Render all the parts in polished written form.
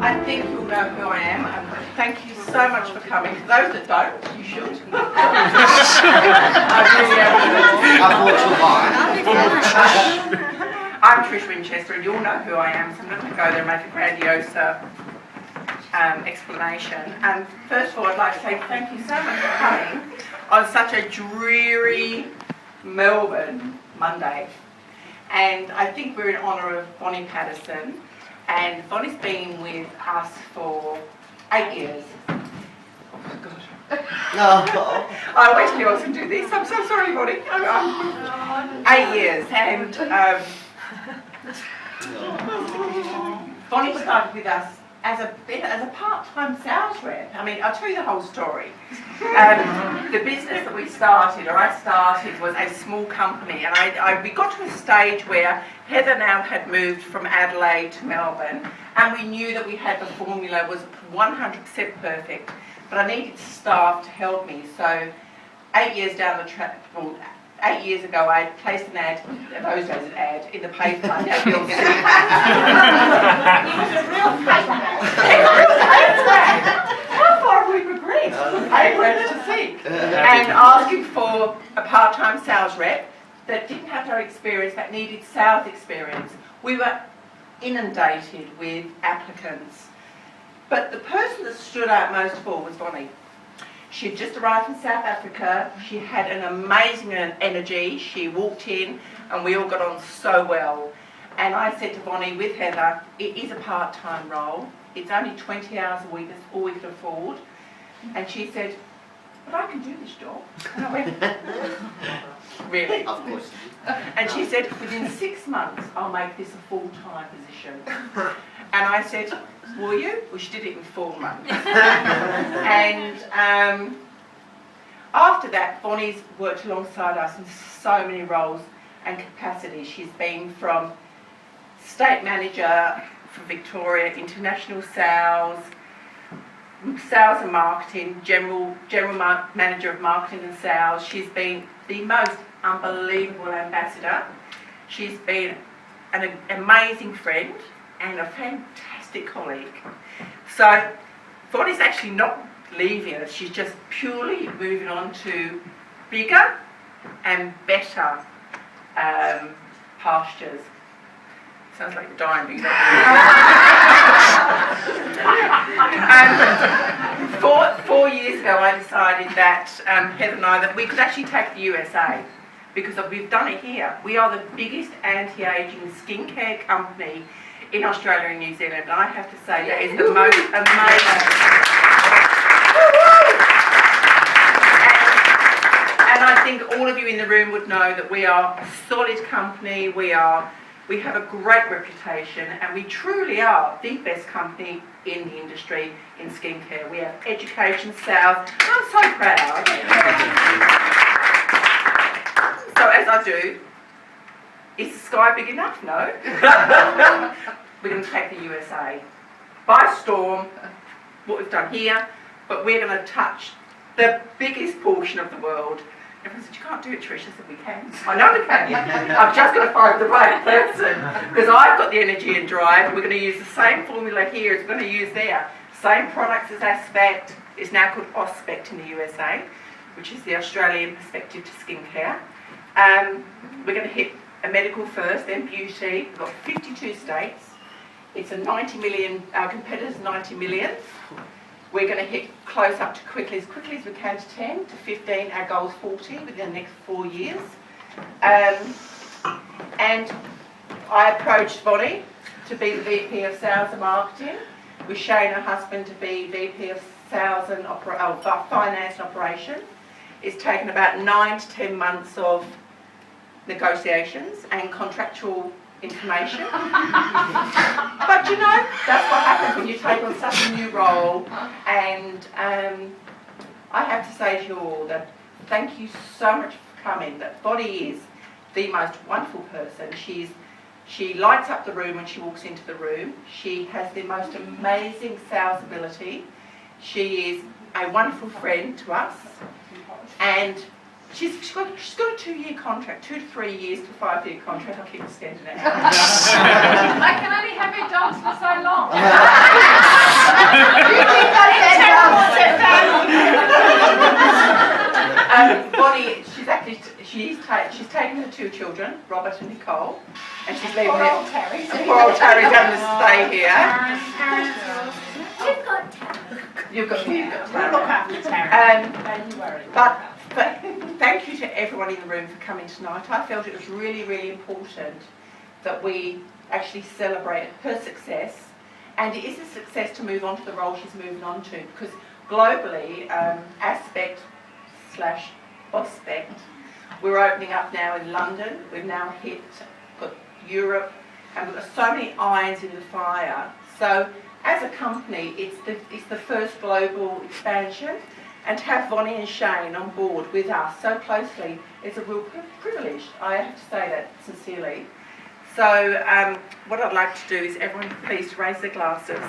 I think you'll know who I am. Thank you so much for coming. For those that don't, you should. I'm Trish Winchester, and you'll know who I am, so I'm not going to go there and make a grandiose explanation. First of all, I'd like to say thank you so much for coming on such a dreary Melbourne Monday. And I think we're in honour of Voni Patterson. And Voni's been with us for 8 years. Oh my God. No. I always knew I was going to do this. I'm so sorry, Voni. 8 years. And Voni started with us as a part-time sales rep. I mean, I'll tell you the whole story. The business that we started, or I started, was a small company, and we got to a stage where Heather now had moved from Adelaide to Melbourne, and we knew that we had the formula was 100% perfect, but I needed staff to help me. So 8 years down the track, well, 8 years ago, I placed an ad, those days an ad, in the paper. Now you'll see. It was a real paper ad. It was a paper ad. How far have we progressed from paper ads to see? And asking for a part-time sales rep that didn't have no experience, that needed sales experience. We were inundated with applicants. But the person that stood out most of all was Voni. She'd just arrived from South Africa. She had an amazing energy. She walked in and we all got on so well. And I said to Voni, with Heather, it is a part-time role. It's only 20 hours a week. That's all we can afford. And she said, but I can do this job. And I went, really? Of course. And she said, within 6 months, I'll make this a full-time position. And I said, will you? Well, she did it in 4 months. And after that, Voni's worked alongside us in so many roles and capacities. She's been from state manager for Victoria, international sales, sales and marketing, general manager of marketing and sales. She's been the most unbelievable ambassador. She's been an amazing friend and a fantastic colleague. So Voni's actually not leaving us, she's just purely moving on to bigger and better pastures. Sounds like you're dying, but you don't really. 4 years ago I decided that, Heather and I, that we could actually take the USA, because we've done it here. We are the biggest anti-aging skincare company in Australia and New Zealand, and I have to say that is the most amazing. And I think all of you in the room would know that we are a solid company. We have a great reputation, and we truly are the best company in the industry in skincare. We have education, sales. I'm so proud. So as I do, is the sky big enough? No. We're going to take the USA by storm, what we've done here, but we're going to touch the biggest portion of the world. Everyone said, you can't do it, Trish. I said, we can. I know we can. I've just got to find the right person, because I've got the energy and drive, and we're going to use the same formula here as we're going to use there. Same products as Aspect. It's now called Auspect in the USA, which is the Australian perspective to skincare. We're going to hit a medical first, then beauty. We've got 52 states. It's a 90 million, our competitors 90 million. We're going to hit close up to as quickly as we can to 10, to 15. Our goal is 40 within the next 4 years. And I approached Voni to be the VP of Sales and Marketing, with Shane, her husband, to be VP of Sales and Finance and Operation. It's taken about 9 to 10 months of negotiations and contractual information. But you know, that's what happens when you take on such a new role. And I have to say to you all that thank you so much for coming. That Voni is the most wonderful person. She lights up the room when she walks into the room. She has the most amazing sales ability. She is a wonderful friend to us. And She's got a 2-year contract, 2 to 3 years to 5-year contract. I keep extending it. I can only have your dogs for so long. Voni, she's taken her 2 children, Robert and Nicole, and she's leaving Poor it. old Terry. And poor old Terry's having to stay here. You've got We'll look after Terry. Don't you worry. But thank you to everyone in the room for coming tonight. I felt it was really, really important that we actually celebrate her success, and it is a success to move on to the role she's moving on to, because globally, Aspect/Bospect, we're opening up now in London. We've now got Europe, and we've got so many irons in the fire. So as a company, it's the first global expansion. And to have Voni and Shane on board with us so closely is a real privilege. I have to say that sincerely. So what I'd like to do is everyone please raise their glasses.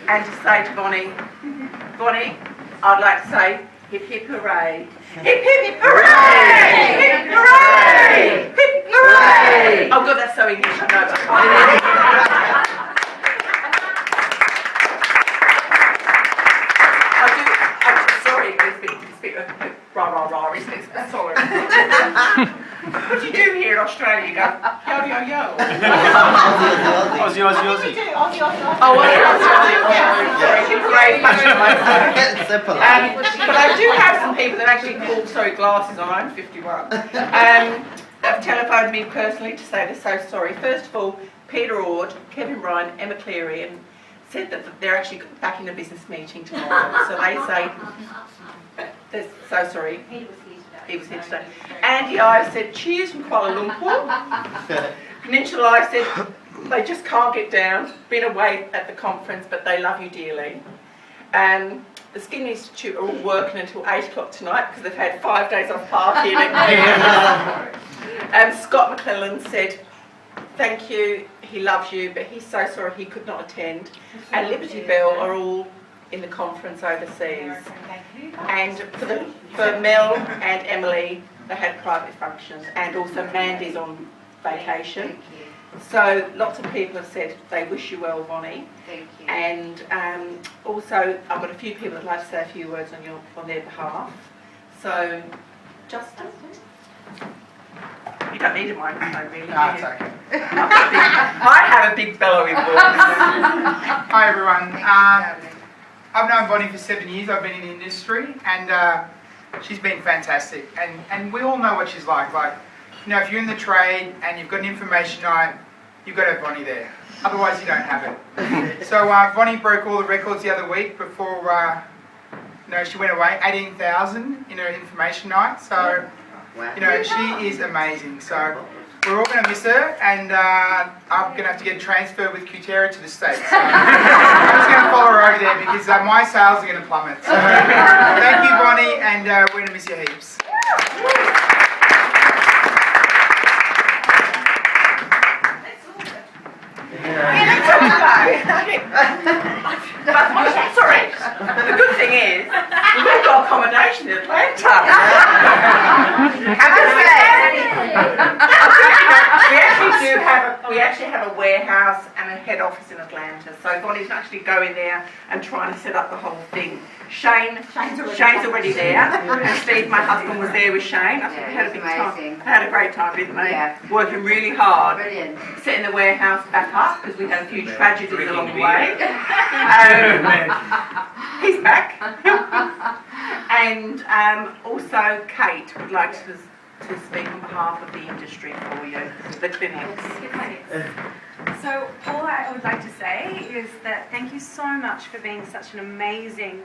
And to say to Voni, I'd like to say hip hip hooray. Hip hip hooray! Hip hooray! Hip hooray! Oh God, that's so English, I know. Rah, isn't it? Sorry. What do you do here in Australia? You go, yo, yo, yo. Aussie. Aussie. Oh, but I do have some people that actually call, glasses on. I'm 51. They've telephoned me personally to say they're so sorry. First of all, Peter Ord, Kevin Ryan, Emma Cleary, and said that they're actually back in a business meeting tomorrow. So they say, they're so sorry. He was here today. Andy I said, cheers from Kuala Lumpur. Peninsula I said, they just can't get down. Been away at the conference, but they love you dearly. The Skin Institute are all working until 8 o'clock tonight because they've had 5 days off partying. Scott McClellan said, thank you, he loves you, but he's so sorry he could not attend. And Liberty Bell are all in the conference overseas. And for Mel and Emily, they had private functions, and also Mandy's on vacation. So lots of people have said they wish you well, Voni. Thank you. And also I've got a few people that'd like to say a few words on their behalf. So, Justin? You don't need a microphone, really. No, it's okay. I have a big bellowing voice. Hi everyone. I've known Voni for 7 years. I've been in the industry, and she's been fantastic. And we all know what she's like. Like, you know, if you're in the trade and you've got an information night, you've got to have Voni there. Otherwise, you don't have it. So Voni broke all the records the other week before she went away. 18,000 in her information night. So, you know, she is amazing. So we're all going to miss her, and I'm going to have to get transferred with Qterra to the States. So I'm just going to follow her over there because my sales are going to plummet. So thank you, Voni, and we're going to miss you heaps. Sorry. The good thing is, we've all got accommodation in Atlanta. We actually have a warehouse and a head office in Atlanta. So Voni's actually going there and trying to set up the whole thing. Shane's already there. And Steve, my husband, was there with Shane. I think we had a big time. Had a great time, didn't they? Yeah. Working really hard. Brilliant. Setting the warehouse back up because we had a few tragedies along the way. He's back. And also Kate would like to speak on behalf of the industry for you, the clinics. So all I would like to say is that thank you so much for being such an amazing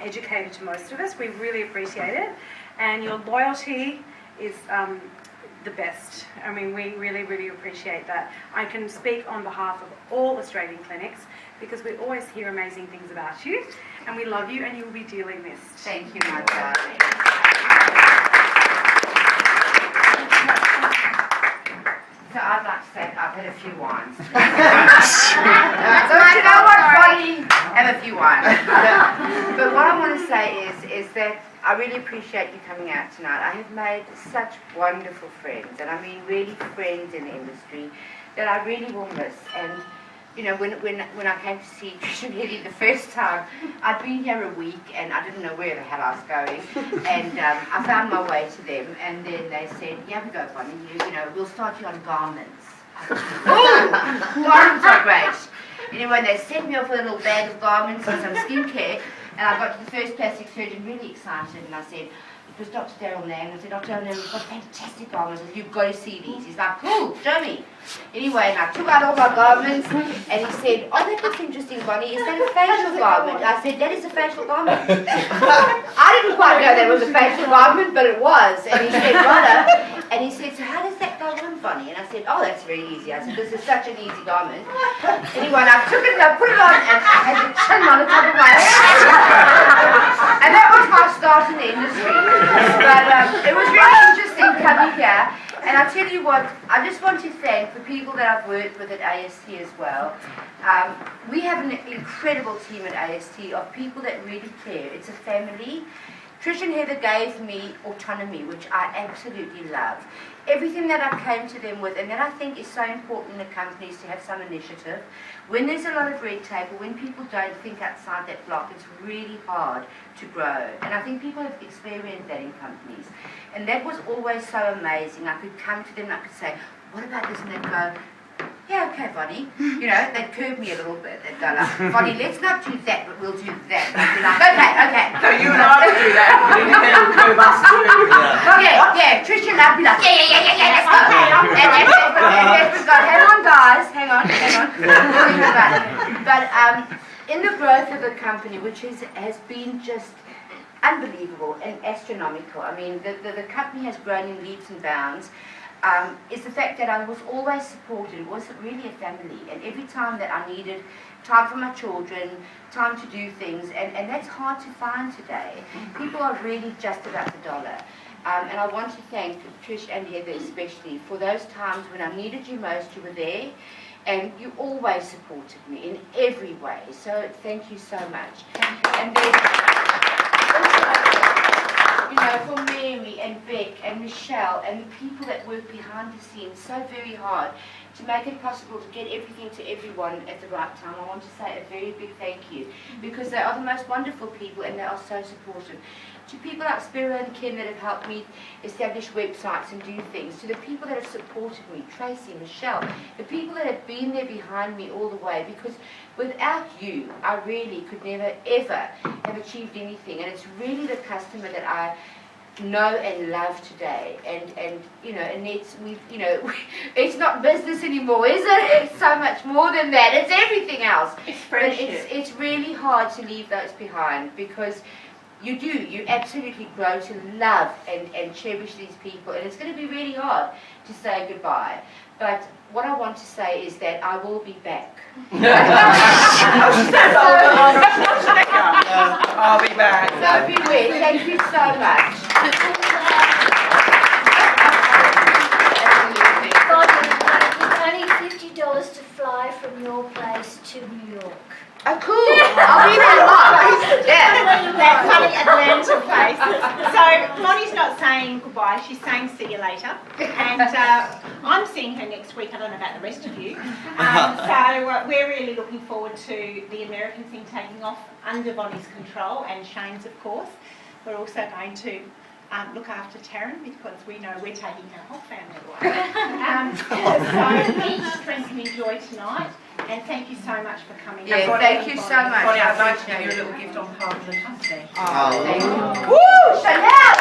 educator to most of us. We really appreciate it. And your loyalty is the best. I mean, we really, really appreciate that. I can speak on behalf of all Australian clinics because we always hear amazing things about you, and we love you, and you will be dearly missed. Thank you, my darling. So I'd like to say I've had a few wines. So you know what, Voni? Have a few wines. But what I I really appreciate you coming out tonight. I have made such wonderful friends, and I mean really friends in the industry that I really will miss. And you know, when I came to see Trish and Heathy the first time, I'd been here a week and I didn't know where the hell I was going. And I found my way to them, and then they said, "Yeah, we go, Voni. You know, we'll start you on garments." Oh, garments are great. Anyway, they sent me off with a little bag of garments and some skincare, and I got to the first plastic surgeon really excited, and I said, it was Dr. Daryl Lang. I said, Dr. Daryl Lang, we've got fantastic garments. I said, you've got to see these. He's like, cool, show me. Anyway, and I took out all my garments, and he said, oh, that looks interesting, Voni. Is that a facial garment? I said, that is a facial garment. I didn't quite know that was a facial garment, but it was. And he said, right. And he said, so how does that go on, Voni? And I said, oh, that's very easy. I said, this is such an easy garment. Anyway, and I took it and I put it on, and I had the chin on the top of my head. And that was my start in the industry. But it was really interesting coming here. And I tell you what, I just want to thank the people that I've worked with at AST as well. We have an incredible team at AST of people that really care. It's a family. Trish and Heather gave me autonomy, which I absolutely love. Everything that I came to them with, and that I think is so important in the companies to have some initiative. When there's a lot of red tape, or when people don't think outside that block, it's really hard to grow. And I think people have experienced that in companies. And that was always so amazing. I could come to them and I could say, what about this? And they'd go, yeah, okay, Voni. You know, they'd curb me a little bit. They'd go like, Voni, let's not do that, but we'll do that. And I'd be like, okay. So you and I would do that, and then they'll curb us too. Yeah, Trish and I'd be like, yeah, let's go. And we've got, hang on, guys, hang on. But in the growth of the company, which has been just unbelievable and astronomical. I mean, the company has grown in leaps and bounds. Is the fact that I was always supported. It was really a family, and every time that I needed time for my children, time to do things, and that's hard to find today. People are really just about the dollar. And I want to thank Trish and Heather especially for those times when I needed you most. You were there, and you always supported me in every way. So thank you so much. And then you know, for Mary and Beck and Michelle and the people that work behind the scenes so very hard to make it possible to get everything to everyone at the right time, I want to say a very big thank you, because they are the most wonderful people and they are so supportive. To people like Spiro and Ken that have helped me establish websites and do things, to the people that have supported me, Tracy, Michelle, the people that have been there behind me all the way, because without you, I really could never, ever have achieved anything. And it's really the customer that I know and love today. And you know, Annette, it's not business anymore, is it? It's so much more than that. It's everything else. It's friendship. But it's really hard to leave those behind, because you absolutely grow to love and cherish these people, and it's going to be really hard to say goodbye. But what I want to say is that I will be back. I'll be back. So beware. Thank you so much. It's only $50 to fly from your place to New York. Oh, cool. I'll be there live. Yeah. That funny Atlanta place. So Voni's not saying goodbye, she's saying see you later. And I'm seeing her next week. I don't know about the rest of you. So we're really looking forward to the American thing taking off under Voni's control, and Shane's, of course. We're also going to look after Taryn, because we know we're taking her whole family away. So eat, drink and enjoy tonight. And thank you so much for coming. Yeah, thank you so much. Voni, I'd like to give you a little gift on behalf of the company. Oh, thank you. Woo! Chanel!